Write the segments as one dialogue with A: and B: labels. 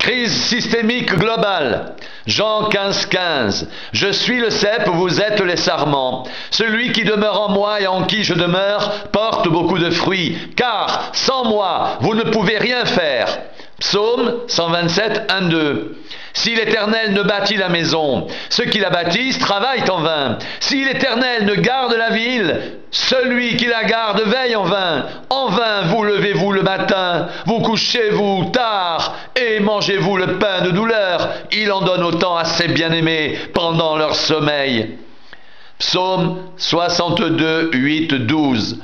A: Crise systémique globale. Jean 15,15. Je suis le cep, vous êtes les sarments. Celui qui demeure en moi et en qui je demeure porte beaucoup de fruits, car sans moi, vous ne pouvez rien faire. Psaume 127, 1, 2. Si l'Éternel ne bâtit la maison, ceux qui la bâtissent travaillent en vain. Si l'Éternel ne garde la ville, celui qui la garde veille en vain. En vain vous levez-vous le matin, vous couchez-vous tard et mangez-vous le pain de douleur. Il en donne autant à ses bien-aimés pendant leur sommeil. Psaume 62, 8, 12.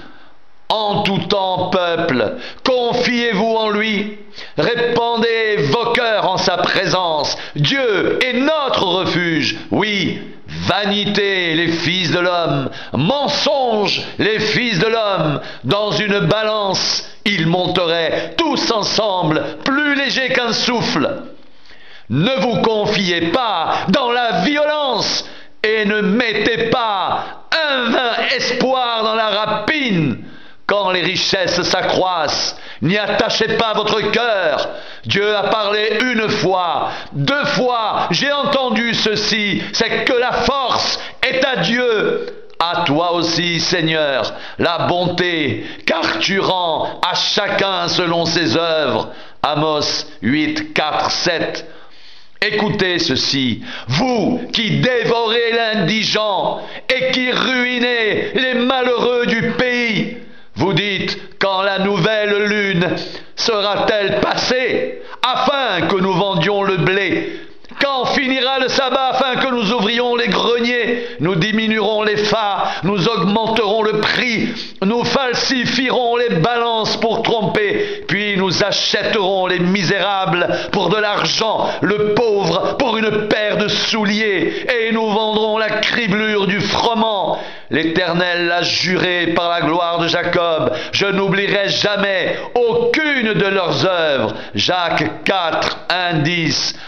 A: En tout temps, peuple, confiez-vous en lui, répandez vos cœurs en sa présence. Dieu est notre refuge. Oui, vanité, les fils de l'homme, mensonge, les fils de l'homme. Dans une balance, ils monteraient tous ensemble, plus légers qu'un souffle. Ne vous confiez pas dans la violence et ne mettez pas un vain espoir dans la rapine. Quand les richesses s'accroissent, n'y attachez pas votre cœur. Dieu a parlé une fois, 2 fois, j'ai entendu ceci, c'est que la force est à Dieu. À toi aussi, Seigneur, la bonté, car tu rends à chacun selon ses œuvres. Amos 8, 4, 7. Écoutez ceci, vous qui dévorez l'indigent et qui ruinez les malheureux du pays. Vous dites, quand la nouvelle lune sera-t-elle passée, afin que nous vendions le blé? Quand finira le sabbat, afin que nous ouvrions les greniers? Nous diminuerons les fats, nous augmenterons le prix, nous falsifierons les balances pour tromper, puis nous achèterons les misérables pour de l'argent, le pauvre pour une paire de souliers, et nous vendrons la criblure du froment. L'Éternel l'a juré par la gloire de Jacob, je n'oublierai jamais aucune de leurs œuvres. Jacques 4, 1, 10.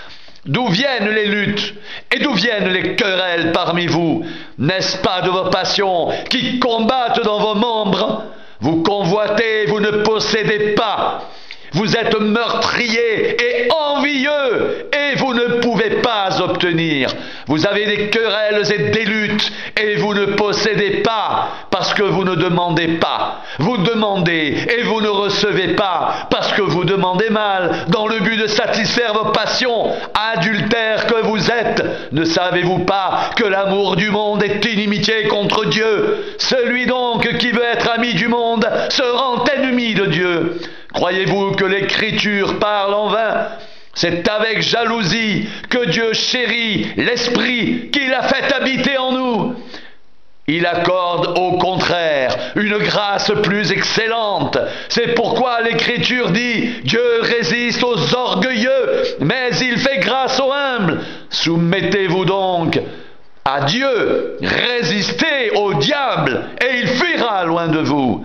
A: D'où viennent les luttes et d'où viennent les querelles parmi vous? N'est-ce pas de vos passions qui combattent dans vos membres? Vous convoitez, vous ne possédez pas. Vous êtes meurtriers et envieux et vous ne pouvez pas obtenir. Vous avez des querelles et des luttes et vous ne possédez pas parce que vous ne demandez pas. Vous demandez et vous ne recevez pas parce que vous demandez mal dans le but de satisfaire vos passions. Adultères que vous êtes, ne savez-vous pas que l'amour du monde est inimitié contre Dieu? Celui donc qui veut être ami du monde se rend ennemi de Dieu. Croyez-vous que l'Écriture parle en vain? C'est avec jalousie que Dieu chérit l'Esprit qu'il a fait habiter en nous. Il accorde au contraire une grâce plus excellente. C'est pourquoi l'Écriture dit « Dieu résiste aux orgueilleux, mais il fait grâce aux humbles. Soumettez-vous donc à Dieu, résistez au diable, et il fuira loin de vous. »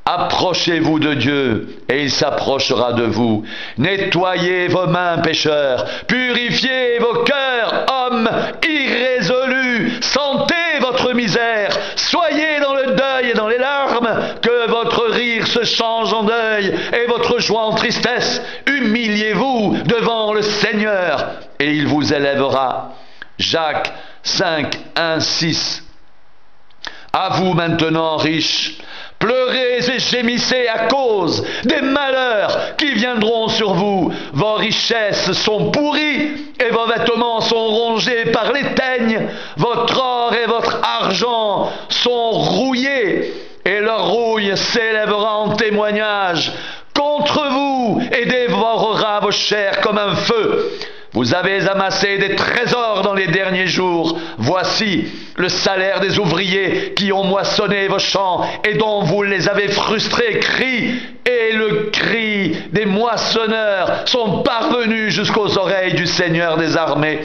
A: Approchez-vous de Dieu, et il s'approchera de vous. Nettoyez vos mains, pécheurs. Purifiez vos cœurs, hommes irrésolus. Sentez votre misère. Soyez dans le deuil et dans les larmes. Que votre rire se change en deuil et votre joie en tristesse. Humiliez-vous devant le Seigneur, et il vous élèvera. Jacques 5, 1, 6. À vous maintenant, riches, pleurez et gémissez à cause des malheurs qui viendront sur vous. Vos richesses sont pourries et vos vêtements sont rongés par les teignes. Votre or et votre argent sont rouillés et leur rouille s'élèvera en témoignage contre vous et dévorera vos chairs comme un feu. Vous avez amassé des trésors dans les derniers jours. Voici le salaire des ouvriers qui ont moissonné vos champs et dont vous les avez frustrés. Crie, et le cri des moissonneurs sont parvenus jusqu'aux oreilles du Seigneur des armées.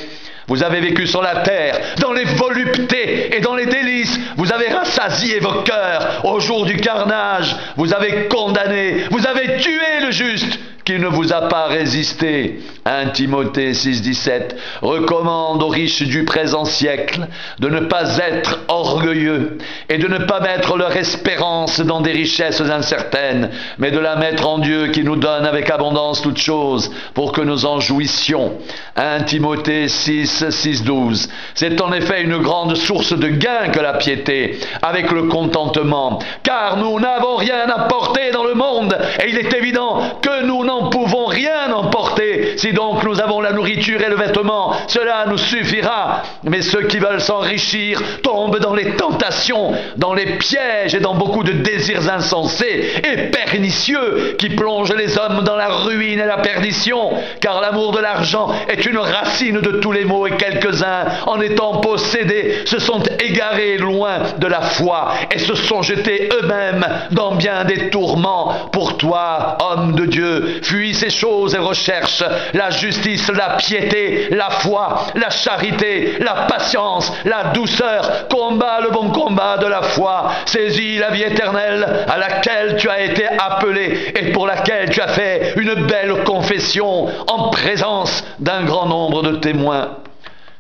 A: Vous avez vécu sur la terre, dans les voluptés et dans les délices. Vous avez rassasié vos cœurs au jour du carnage. Vous avez condamné, vous avez tué le juste, qui ne vous a pas résisté. 1 Timothée 6,17 recommande aux riches du présent siècle de ne pas être orgueilleux et de ne pas mettre leur espérance dans des richesses incertaines, mais de la mettre en Dieu qui nous donne avec abondance toutes choses pour que nous en jouissions. 1 Timothée 6,12 C'est en effet une grande source de gain que la piété, avec le contentement, car nous n'avons rien à porter dans le monde, et il est évident que nous n'en pouvons rien emporter. Si donc nous avons la nourriture et le vêtement, cela nous suffira. Mais ceux qui veulent s'enrichir tombent dans les tentations, dans les pièges et dans beaucoup de désirs insensés et pernicieux qui plongent les hommes dans la ruine et la perdition, car l'amour de l'argent est une racine de tous les maux, et quelques-uns, en étant possédés, se sont égarés loin de la foi et se sont jetés eux-mêmes dans bien des tourments. Pour toi, homme de Dieu, fuis ces choses et recherche la justice, la piété, la foi, la charité, la patience, la douceur. Combat le bon combat de la foi. Saisis la vie éternelle à laquelle tu as été appelé et pour laquelle tu as fait une belle confession en présence d'un grand nombre de témoins.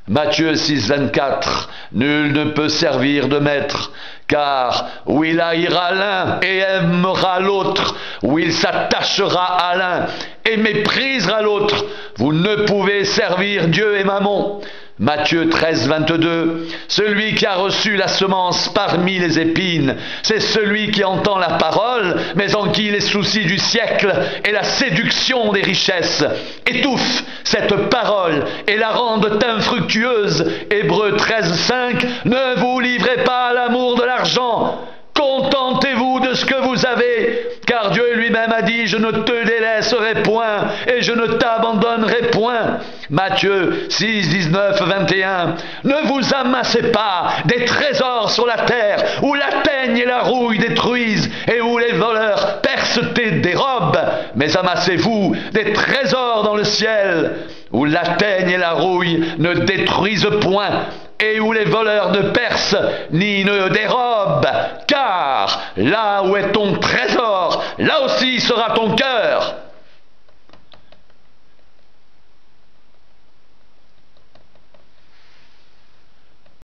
A: Matthieu 6,24 Nul ne peut servir de maître, car ou il haïra l'un et aimera l'autre, ou il s'attachera à l'un et méprisera l'autre. Vous ne pouvez servir Dieu et Mammon. Matthieu 13,22 Celui qui a reçu la semence parmi les épines, c'est celui qui entend la parole, mais en qui les soucis du siècle et la séduction des richesses étouffent cette parole et la rendent infructueuse. Hébreux 13,5 Ne vous livrez pas à l'amour de l'argent, contentez-vous de ce que vous avez, car Dieu lui-même a dit « Je ne te délaisserai point et je ne t'abandonnerai point ». Matthieu 6, 19, 21 Ne vous amassez pas des trésors sur la terre, où la teigne et la rouille détruisent et où les voleurs percent et dérobent, mais amassez-vous des trésors dans le ciel, où la teigne et la rouille ne détruisent point, et où les voleurs ne percent ni ne dérobent, car là où est ton trésor, là aussi sera ton cœur.